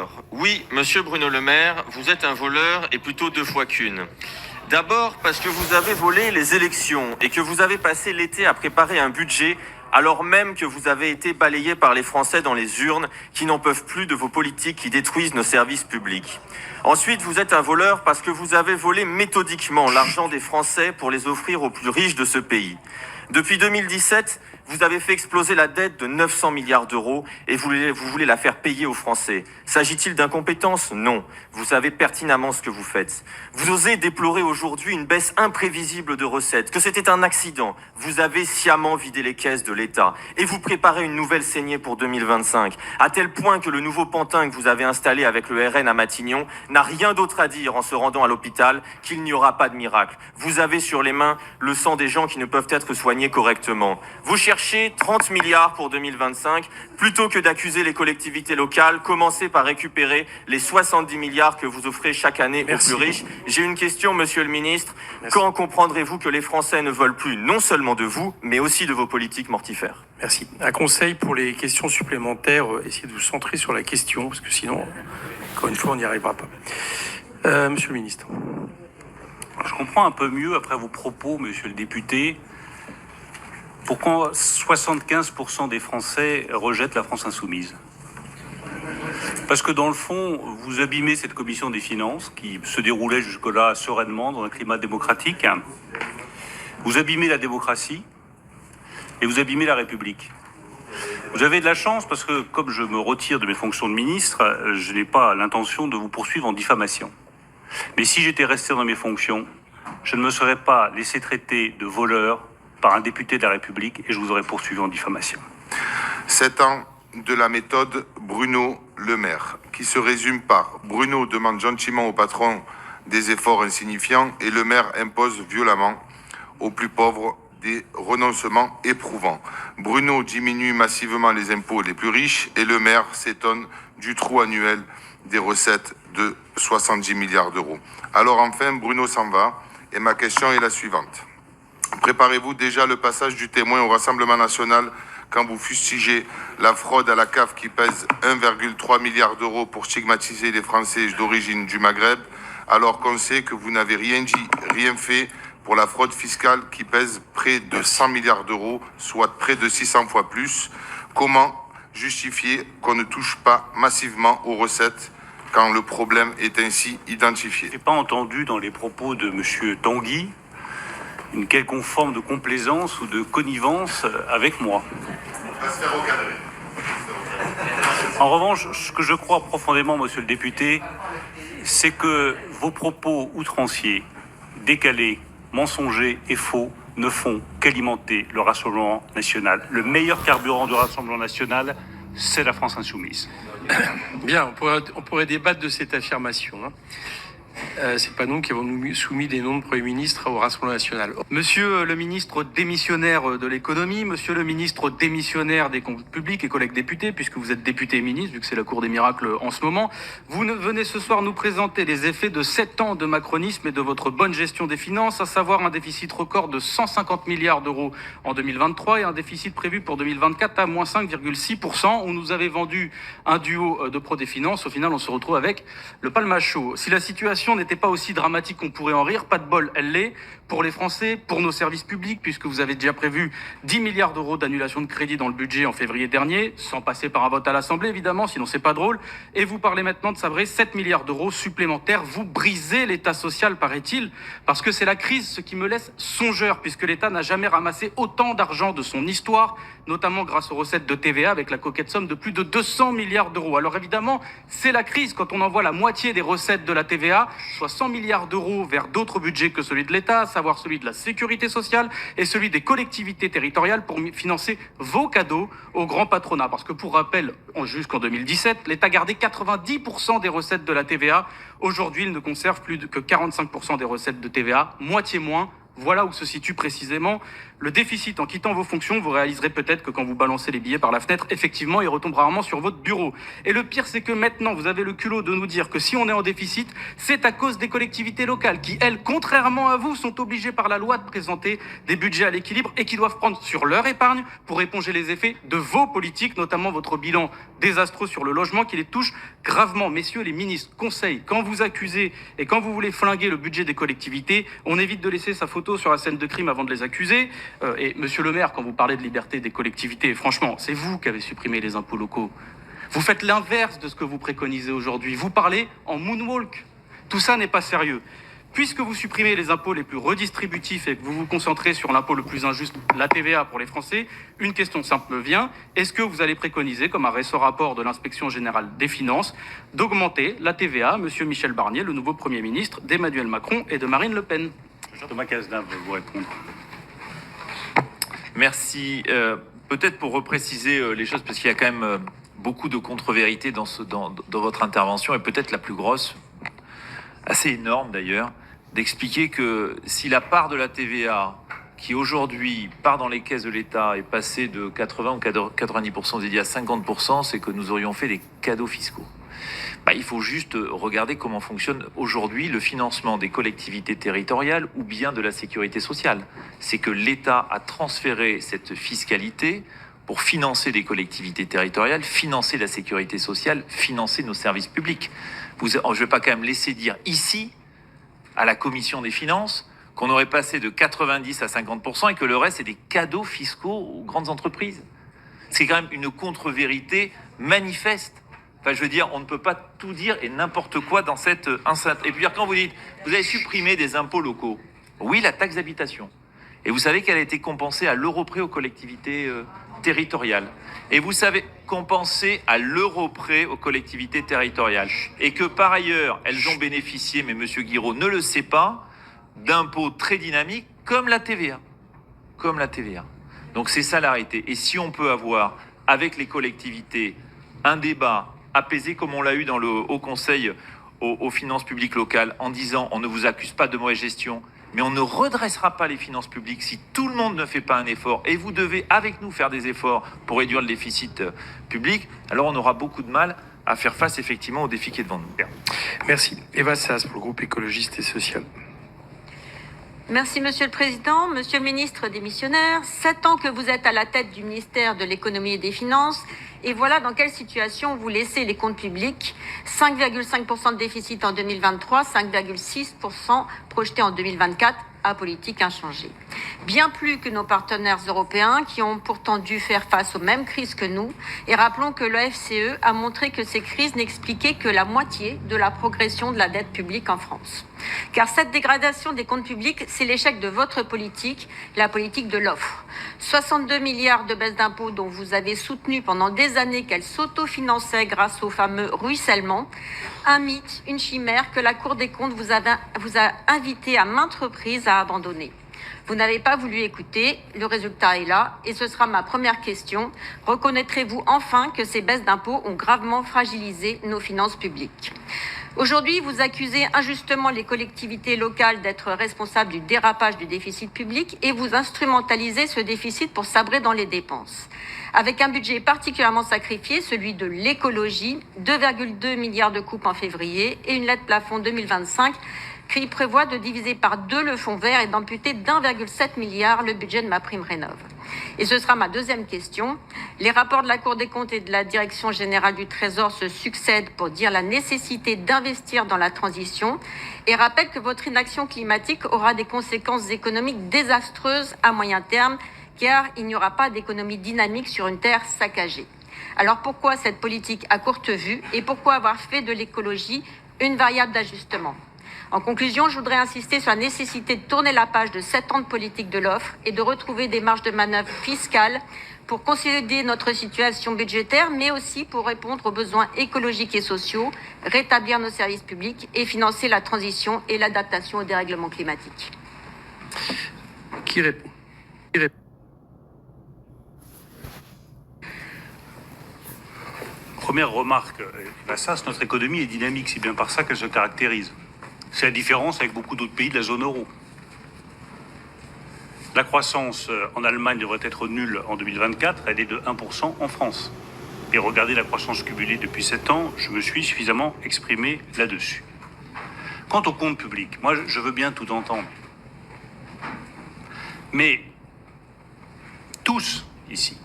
Alors, oui, monsieur Bruno Le Maire, vous êtes un voleur et plutôt 2 fois qu'une. D'abord parce que vous avez volé les élections et que vous avez passé l'été à préparer un budget alors même que vous avez été balayé par les Français dans les urnes qui n'en peuvent plus de vos politiques qui détruisent nos services publics. Ensuite, vous êtes un voleur parce que vous avez volé méthodiquement l'argent des Français pour les offrir aux plus riches de ce pays. Depuis 2017, vous avez fait exploser la dette de 900 milliards d'euros et vous voulez la faire payer aux Français. S'agit-il d'incompétence? Non. Vous savez pertinemment ce que vous faites. Vous osez déplorer aujourd'hui une baisse imprévisible de recettes, que c'était un accident. Vous avez sciemment vidé les caisses de l'État et vous préparez une nouvelle saignée pour 2025, à tel point que le nouveau pantin que vous avez installé avec le RN à Matignon n'a rien d'autre à dire en se rendant à l'hôpital qu'il n'y aura pas de miracle. Vous avez sur les mains le sang des gens qui ne peuvent être soignés correctement. Vous cherchez 30 milliards pour 2025, plutôt que d'accuser les collectivités locales, commencez par récupérer les 70 milliards que vous offrez chaque année aux plus riches. J'ai une question, monsieur le ministre. Merci. Quand comprendrez-vous que les Français ne veulent plus non seulement de vous, mais aussi de vos politiques mortifères? Merci. Un conseil pour les questions supplémentaires, essayez de vous centrer sur la question, parce que sinon, encore une fois, on n'y arrivera pas. Monsieur le ministre. Je comprends un peu mieux, après vos propos, monsieur le député, pourquoi 75% des Français rejettent la France insoumise. Parce que dans le fond, vous abîmez cette commission des finances qui se déroulait jusque-là sereinement dans un climat démocratique. Vous abîmez la démocratie et vous abîmez la République. Vous avez de la chance parce que, comme je me retire de mes fonctions de ministre, je n'ai pas l'intention de vous poursuivre en diffamation. Mais si j'étais resté dans mes fonctions, je ne me serais pas laissé traiter de voleur par un député de la République et je vous aurais poursuivi en diffamation. 7 ans de la méthode Bruno Le Maire, qui se résume par Bruno demande gentiment au patron des efforts insignifiants et Le Maire impose violemment aux plus pauvres des renoncements éprouvants. Bruno diminue massivement les impôts les plus riches et Le Maire s'étonne du trou annuel des recettes de 70 milliards d'euros. Alors enfin, Bruno s'en va et ma question est la suivante. Préparez-vous déjà le passage du témoin au Rassemblement national quand vous fustigez la fraude à la CAF qui pèse 1,3 milliard d'euros pour stigmatiser les Français d'origine du Maghreb, alors qu'on sait que vous n'avez rien dit, rien fait pour la fraude fiscale qui pèse près de 100 milliards d'euros, soit près de 600 fois plus. Comment justifier qu'on ne touche pas massivement aux recettes quand le problème est ainsi identifié? Je n'ai pas entendu dans les propos de M. Tanguy une quelconque forme de complaisance ou de connivence avec moi. En revanche, ce que je crois profondément, monsieur le député, c'est que vos propos outranciers, décalés, mensongers et faux ne font qu'alimenter le Rassemblement national. Le meilleur carburant du Rassemblement national, c'est la France insoumise. Bien, on pourrait débattre de cette affirmation. C'est pas nous qui avons soumis des noms de Premier ministre au Rassemblement national. Monsieur le ministre démissionnaire de l'économie, monsieur le ministre démissionnaire des comptes publics et collègues députés, puisque vous êtes député et ministre, vu que c'est la cour des miracles en ce moment, vous venez ce soir nous présenter les effets de 7 ans de macronisme et de votre bonne gestion des finances, à savoir un déficit record de 150 milliards d'euros en 2023 et un déficit prévu pour 2024 à moins 5,6%. On nous avait vendu un duo de pro des finances. Au final, on se retrouve avec le palmage chaud. Si la situation n'était pas aussi dramatique qu'on pourrait en rire, pas de bol, elle l'est pour les Français, pour nos services publics, puisque vous avez déjà prévu 10 milliards d'euros d'annulation de crédit dans le budget en février dernier, sans passer par un vote à l'Assemblée évidemment, sinon c'est pas drôle, et vous parlez maintenant de sabrer 7 milliards d'euros supplémentaires. Vous brisez l'État social, paraît-il, parce que c'est la crise, ce qui me laisse songeur, puisque l'État n'a jamais ramassé autant d'argent de son histoire, notamment grâce aux recettes de TVA, avec la coquette somme de plus de 200 milliards d'euros. Alors évidemment, c'est la crise quand on envoie la moitié des recettes de la TVA, soit 100 milliards d'euros vers d'autres budgets que celui de l'État, à savoir celui de la sécurité sociale et celui des collectivités territoriales pour financer vos cadeaux au grand patronat. Parce que pour rappel, jusqu'en 2017, l'État gardait 90% des recettes de la TVA. Aujourd'hui, il ne conserve plus que 45% des recettes de TVA, moitié moins Voilà où se situe précisément le déficit. En quittant vos fonctions, vous réaliserez peut-être que quand vous balancez les billets par la fenêtre, effectivement, il retombe rarement sur votre bureau. Et le pire, c'est que maintenant, vous avez le culot de nous dire que si on est en déficit, c'est à cause des collectivités locales qui, elles, contrairement à vous, sont obligées par la loi de présenter des budgets à l'équilibre et qui doivent prendre sur leur épargne pour éponger les effets de vos politiques, notamment votre bilan désastreux sur le logement qui les touche gravement. Messieurs les ministres, conseil, quand vous accusez et quand vous voulez flinguer le budget des collectivités, on évite de laisser sa photo sur la scène de crime avant de les accuser. Et monsieur le maire, quand vous parlez de liberté des collectivités, franchement, c'est vous qui avez supprimé les impôts locaux. Vous faites l'inverse de ce que vous préconisez aujourd'hui. Vous parlez en moonwalk. Tout ça n'est pas sérieux. Puisque vous supprimez les impôts les plus redistributifs et que vous vous concentrez sur l'impôt le plus injuste, la TVA pour les Français, une question simple me vient. Est-ce que vous allez préconiser, comme un récent rapport de l'Inspection générale des finances, d'augmenter la TVA, monsieur Michel Barnier, le nouveau Premier ministre d'Emmanuel Macron et de Marine Le Pen? Thomas Cazenave va vous répondre. Merci. Peut-être pour repréciser les choses, parce qu'il y a quand même beaucoup de contre-vérités dans votre intervention, et peut-être la plus grosse, assez énorme d'ailleurs, d'expliquer que si la part de la TVA qui aujourd'hui part dans les caisses de l'État est passée de 80 ou 90% dédiée à 50%, c'est que nous aurions fait des cadeaux fiscaux. Il faut juste regarder comment fonctionne aujourd'hui le financement des collectivités territoriales ou bien de la sécurité sociale. C'est que l'État a transféré cette fiscalité pour financer des collectivités territoriales, financer la sécurité sociale, financer nos services publics. Je ne vais pas quand même laisser dire ici, à la Commission des finances, qu'on aurait passé de 90 à 50% et que le reste, c'est des cadeaux fiscaux aux grandes entreprises. C'est quand même une contre-vérité manifeste. Enfin, je veux dire, on ne peut pas tout dire et n'importe quoi dans cette enceinte. Et puis, quand vous dites, vous avez supprimé des impôts locaux. Oui, la taxe d'habitation. Et vous savez qu'elle a été compensée à l'euro près aux collectivités territoriales. Et vous savez, compensée à l'euro près aux collectivités territoriales. Et que par ailleurs, elles ont bénéficié, mais M. Guiraud ne le sait pas, d'impôts très dynamiques comme la TVA. Comme la TVA. Donc c'est ça la réalité. Et si on peut avoir, avec les collectivités, un débat apaisé comme on l'a eu dans le Haut Conseil aux finances publiques locales, en disant on ne vous accuse pas de mauvaise gestion, mais on ne redressera pas les finances publiques si tout le monde ne fait pas un effort, et vous devez avec nous faire des efforts pour réduire le déficit public, alors on aura beaucoup de mal à faire face effectivement au défi qui est devant nous. Merci. Eva Sass pour le groupe écologiste et social. Merci Monsieur le Président. Monsieur le Ministre démissionnaire, 7 ans que vous êtes à la tête du ministère de l'Économie et des Finances, et voilà dans quelle situation vous laissez les comptes publics. 5,5% de déficit en 2023, 5,6% projeté en 2024, à politique inchangée. Bien plus que nos partenaires européens qui ont pourtant dû faire face aux mêmes crises que nous. Et rappelons que l'OFCE a montré que ces crises n'expliquaient que la moitié de la progression de la dette publique en France. Car cette dégradation des comptes publics, c'est l'échec de votre politique, la politique de l'offre. 62 milliards de baisse d'impôts dont vous avez soutenu pendant des années qu'elle s'autofinançait grâce au fameux ruissellement. Un mythe, une chimère que la Cour des comptes vous a invité à maintes reprises à abandonner. Vous n'avez pas voulu écouter, le résultat est là, et ce sera ma première question. Reconnaîtrez-vous enfin que ces baisses d'impôts ont gravement fragilisé nos finances publiques ? Aujourd'hui, vous accusez injustement les collectivités locales d'être responsables du dérapage du déficit public et vous instrumentalisez ce déficit pour sabrer dans les dépenses. Avec un budget particulièrement sacrifié, celui de l'écologie, 2,2 milliards de coupes en février et une lettre plafond 2025 qui prévoit de diviser par 2 le fonds vert et d'amputer d'1,7 milliard le budget de MaPrimeRénov'. Et ce sera ma deuxième question. Les rapports de la Cour des comptes et de la Direction générale du Trésor se succèdent pour dire la nécessité d'investir dans la transition et rappellent que votre inaction climatique aura des conséquences économiques désastreuses à moyen terme, car il n'y aura pas d'économie dynamique sur une terre saccagée. Alors pourquoi cette politique à courte vue et pourquoi avoir fait de l'écologie une variable d'ajustement ? En conclusion, je voudrais insister sur la nécessité de tourner la page de 7 ans de politique de l'offre et de retrouver des marges de manœuvre fiscales pour consolider notre situation budgétaire, mais aussi pour répondre aux besoins écologiques et sociaux, rétablir nos services publics et financer la transition et l'adaptation au dérèglement climatique. Qui répond ? Première remarque, notre économie est dynamique, c'est bien par ça qu'elle se caractérise. C'est la différence avec beaucoup d'autres pays de la zone euro. La croissance en Allemagne devrait être nulle en 2024, elle est de 1% en France. Et regardez la croissance cumulée depuis 7 ans, je me suis suffisamment exprimé là-dessus. Quant au compte public, moi je veux bien tout entendre. Mais tous ici,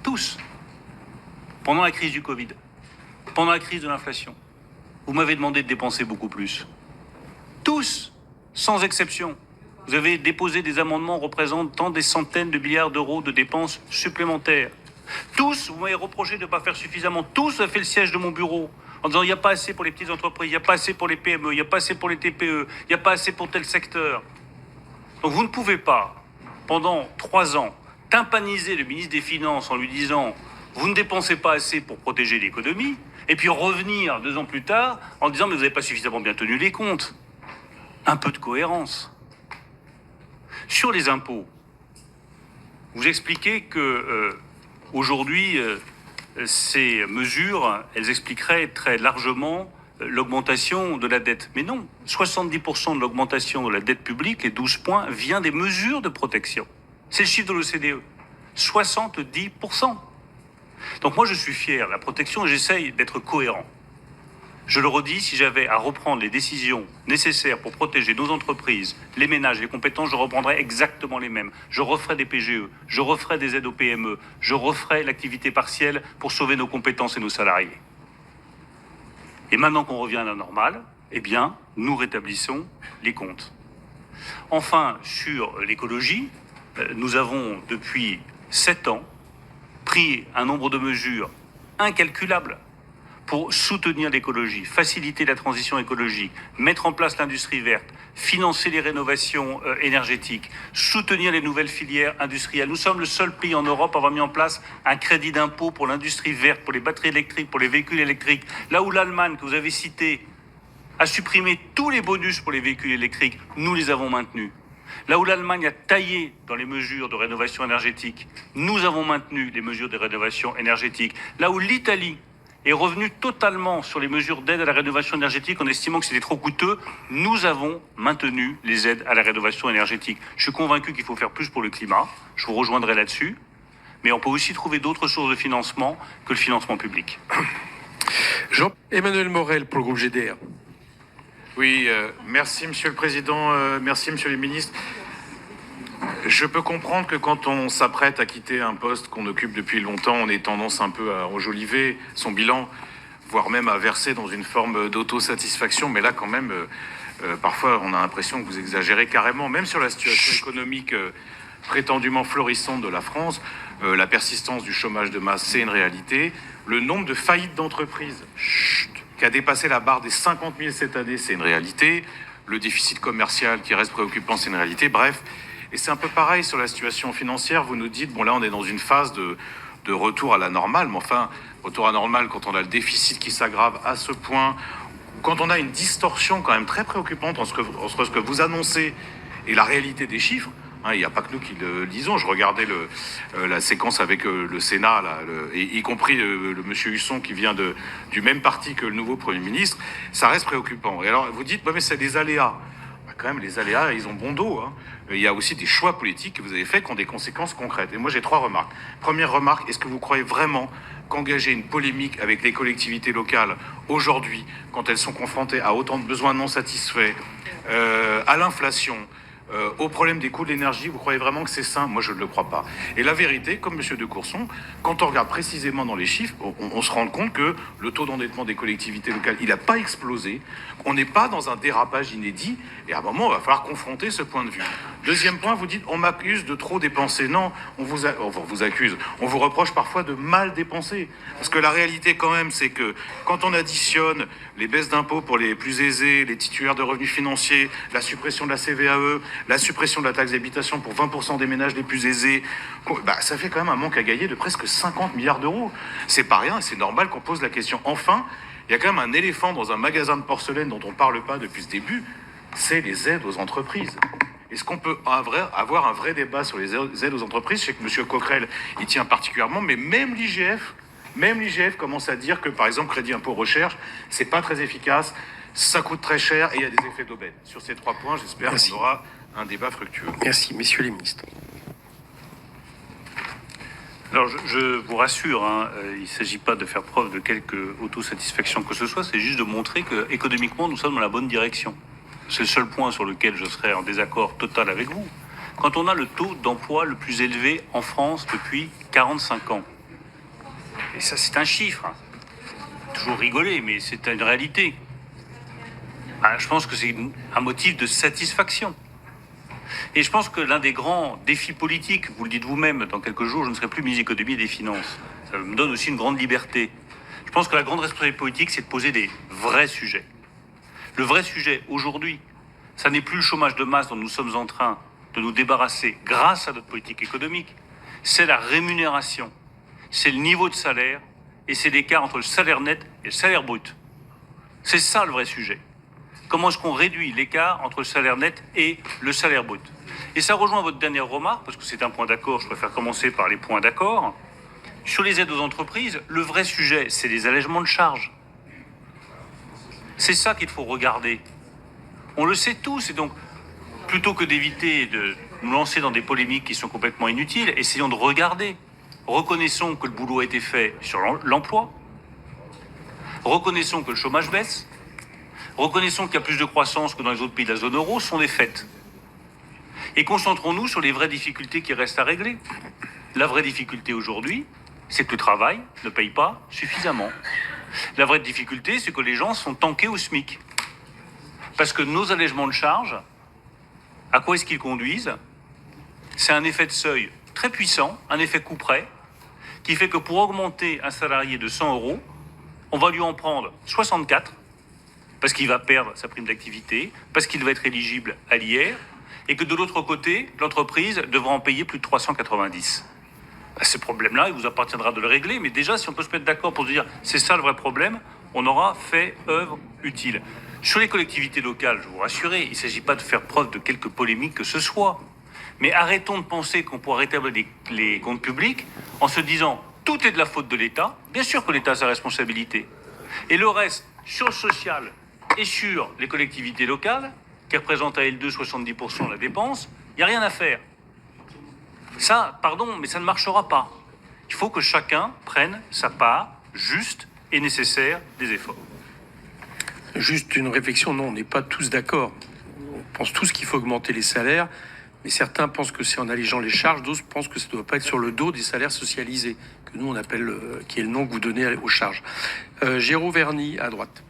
tous, pendant la crise du Covid, pendant la crise de l'inflation, vous m'avez demandé de dépenser beaucoup plus. Tous, sans exception. Vous avez déposé des amendements représentant des centaines de milliards d'euros de dépenses supplémentaires. Tous, vous m'avez reproché de ne pas faire suffisamment. Tous, vous avez fait le siège de mon bureau en disant il n'y a pas assez pour les petites entreprises, il n'y a pas assez pour les PME, il n'y a pas assez pour les TPE, il n'y a pas assez pour tel secteur. Donc vous ne pouvez pas, pendant 3 ans, tympaniser le ministre des Finances en lui disant vous ne dépensez pas assez pour protéger l'économie, et puis revenir 2 ans plus tard en disant mais vous n'avez pas suffisamment bien tenu les comptes. Un peu de cohérence. Sur les impôts, vous expliquez que aujourd'hui, ces mesures, elles expliqueraient très largement l'augmentation de la dette. Mais non, 70% de l'augmentation de la dette publique, les 12 points, vient des mesures de protection. C'est le chiffre de l'OCDE. 70%. Donc moi, je suis fier de la protection et j'essaye d'être cohérent. Je le redis, si j'avais à reprendre les décisions nécessaires pour protéger nos entreprises, les ménages, les compétences, je reprendrais exactement les mêmes. Je referais des PGE, je referais des aides aux PME, je referais l'activité partielle pour sauver nos compétences et nos salariés. Et maintenant qu'on revient à la normale, eh bien, nous rétablissons les comptes. Enfin, sur l'écologie, nous avons depuis 7 ans pris un nombre de mesures incalculables pour soutenir l'écologie, faciliter la transition écologique, mettre en place l'industrie verte, financer les rénovations énergétiques, soutenir les nouvelles filières industrielles. Nous sommes le seul pays en Europe à avoir mis en place un crédit d'impôt pour l'industrie verte, pour les batteries électriques, pour les véhicules électriques. Là où l'Allemagne, que vous avez citée, a supprimé tous les bonus pour les véhicules électriques, nous les avons maintenus. Là où l'Allemagne a taillé dans les mesures de rénovation énergétique, nous avons maintenu les mesures de rénovation énergétique. Là où l'Italie est revenu totalement sur les mesures d'aide à la rénovation énergétique en estimant que c'était trop coûteux, nous avons maintenu les aides à la rénovation énergétique. Je suis convaincu qu'il faut faire plus pour le climat, je vous rejoindrai là-dessus, mais on peut aussi trouver d'autres sources de financement que le financement public. Emmanuel Morel pour le groupe GDR. Oui, merci Monsieur le Président, merci Monsieur le Ministre. Je peux comprendre que quand on s'apprête à quitter un poste qu'on occupe depuis longtemps, on ait tendance un peu à enjoliver son bilan, voire même à verser dans une forme d'autosatisfaction. Mais là, quand même, parfois, on a l'impression que vous exagérez carrément, même sur la situation économique prétendument florissante de la France. La persistance du chômage de masse, c'est une réalité. Le nombre de faillites d'entreprises qui a dépassé la barre des 50 000 cette année, c'est une réalité. Le déficit commercial qui reste préoccupant, c'est une réalité. Bref. Et c'est un peu pareil sur la situation financière. Vous nous dites, bon là on est dans une phase de retour à la normale, mais enfin, retour à la normale quand on a le déficit qui s'aggrave à ce point, quand on a une distorsion quand même très préoccupante entre ce que vous annoncez et la réalité des chiffres. Il n'y a pas que nous qui le lisons. Je regardais la séquence avec le Sénat, là, y compris le monsieur Husson qui vient du même parti que le nouveau Premier ministre. Ça reste préoccupant. Et alors vous dites, bah, mais c'est des aléas. Quand même, les aléas, ils ont bon dos. Il y a aussi des choix politiques que vous avez faits qui ont des conséquences concrètes. Et moi, j'ai 3 remarques. Première remarque, est-ce que vous croyez vraiment qu'engager une polémique avec les collectivités locales aujourd'hui, quand elles sont confrontées à autant de besoins non satisfaits, à l'inflation, au problème des coûts de l'énergie, vous croyez vraiment que c'est sain? Moi, je ne le crois pas. Et la vérité, comme M. de Courson, quand on regarde précisément dans les chiffres, on se rend compte que le taux d'endettement des collectivités locales, il n'a pas explosé. On n'est pas dans un dérapage inédit. Et à un moment, il va falloir confronter ce point de vue. Deuxième point, vous dites, on m'accuse de trop dépenser. Non, on vous accuse. On vous reproche parfois de mal dépenser. Parce que la réalité, quand même, c'est que quand on additionne les baisses d'impôts pour les plus aisés, les titulaires de revenus financiers, la suppression de la CVAE, la suppression de la taxe d'habitation pour 20% des ménages les plus aisés, bah, ça fait quand même un manque à gagner de presque 50 milliards d'euros. C'est pas rien, c'est normal qu'on pose la question. Enfin, il y a quand même un éléphant dans un magasin de porcelaine dont on ne parle pas depuis ce début, c'est les aides aux entreprises. Est-ce qu'on peut avoir un vrai débat sur les aides aux entreprises? Je sais que M. Coquerel y tient particulièrement, mais même l'IGF Même l'IGF commence à dire que, par exemple, crédit impôt recherche, c'est pas très efficace, ça coûte très cher et il y a des effets d'aubaine. Sur ces 3 points, j'espère Merci. qu'on aura un débat fructueux. Merci, messieurs les ministres. Alors, je vous rassure, il ne s'agit pas de faire preuve de quelque autosatisfaction que ce soit, c'est juste de montrer que économiquement, nous sommes dans la bonne direction. C'est le seul point sur lequel je serais en désaccord total avec vous. Quand on a le taux d'emploi le plus élevé en France depuis 45 ans, et ça c'est un chiffre, toujours rigoler, mais c'est une réalité. Je pense que c'est un motif de satisfaction. Et je pense que l'un des grands défis politiques, vous le dites vous-même, dans quelques jours, je ne serai plus ministre de l'économie et des finances. Ça me donne aussi une grande liberté. Je pense que la grande responsabilité politique, c'est de poser des vrais sujets. Le vrai sujet, aujourd'hui, ça n'est plus le chômage de masse dont nous sommes en train de nous débarrasser grâce à notre politique économique. C'est la rémunération, c'est le niveau de salaire et c'est l'écart entre le salaire net et le salaire brut. C'est ça le vrai sujet. Comment est-ce qu'on réduit l'écart entre le salaire net et le salaire brut? Et ça rejoint votre dernière remarque, parce que c'est un point d'accord, je préfère commencer par les points d'accord. Sur les aides aux entreprises, le vrai sujet, c'est les allègements de charges. C'est ça qu'il faut regarder. On le sait tous, et donc, plutôt que d'éviter de nous lancer dans des polémiques qui sont complètement inutiles, essayons de regarder. Reconnaissons que le boulot a été fait sur l'emploi. Reconnaissons que le chômage baisse. Reconnaissons qu'il y a plus de croissance que dans les autres pays de la zone euro, sont des faits. Et concentrons-nous sur les vraies difficultés qui restent à régler. La vraie difficulté aujourd'hui, c'est que le travail ne paye pas suffisamment. La vraie difficulté, c'est que les gens sont tankés au SMIC. Parce que nos allègements de charges, à quoi est-ce qu'ils conduisent? C'est un effet de seuil très puissant, un effet couperet, qui fait que pour augmenter un salarié de 100 €, on va lui en prendre 64, parce qu'il va perdre sa prime d'activité, parce qu'il va être éligible à l'IR, et que de l'autre côté, l'entreprise devra en payer plus de 390. Ce problème-là, il vous appartiendra de le régler, mais déjà, si on peut se mettre d'accord pour se dire c'est ça le vrai problème, on aura fait œuvre utile. Sur les collectivités locales, je vous rassure, il ne s'agit pas de faire preuve de quelque polémique que ce soit. Mais arrêtons de penser qu'on pourra rétablir les comptes publics en se disant tout est de la faute de l'État. Bien sûr que l'État a sa responsabilité. Et le reste, sur le social et sur les collectivités locales, qui représentent à elles deux 70% de la dépense, il n'y a rien à faire. Ça, pardon, mais ça ne marchera pas. Il faut que chacun prenne sa part juste et nécessaire des efforts. Juste une réflexion, non, on n'est pas tous d'accord. On pense tous qu'il faut augmenter les salaires, mais certains pensent que c'est en allégeant les charges, d'autres pensent que ça ne doit pas être sur le dos des salaires socialisés, que nous on appelle, qui est le nom que vous donnez aux charges. Géraud Verny, à droite.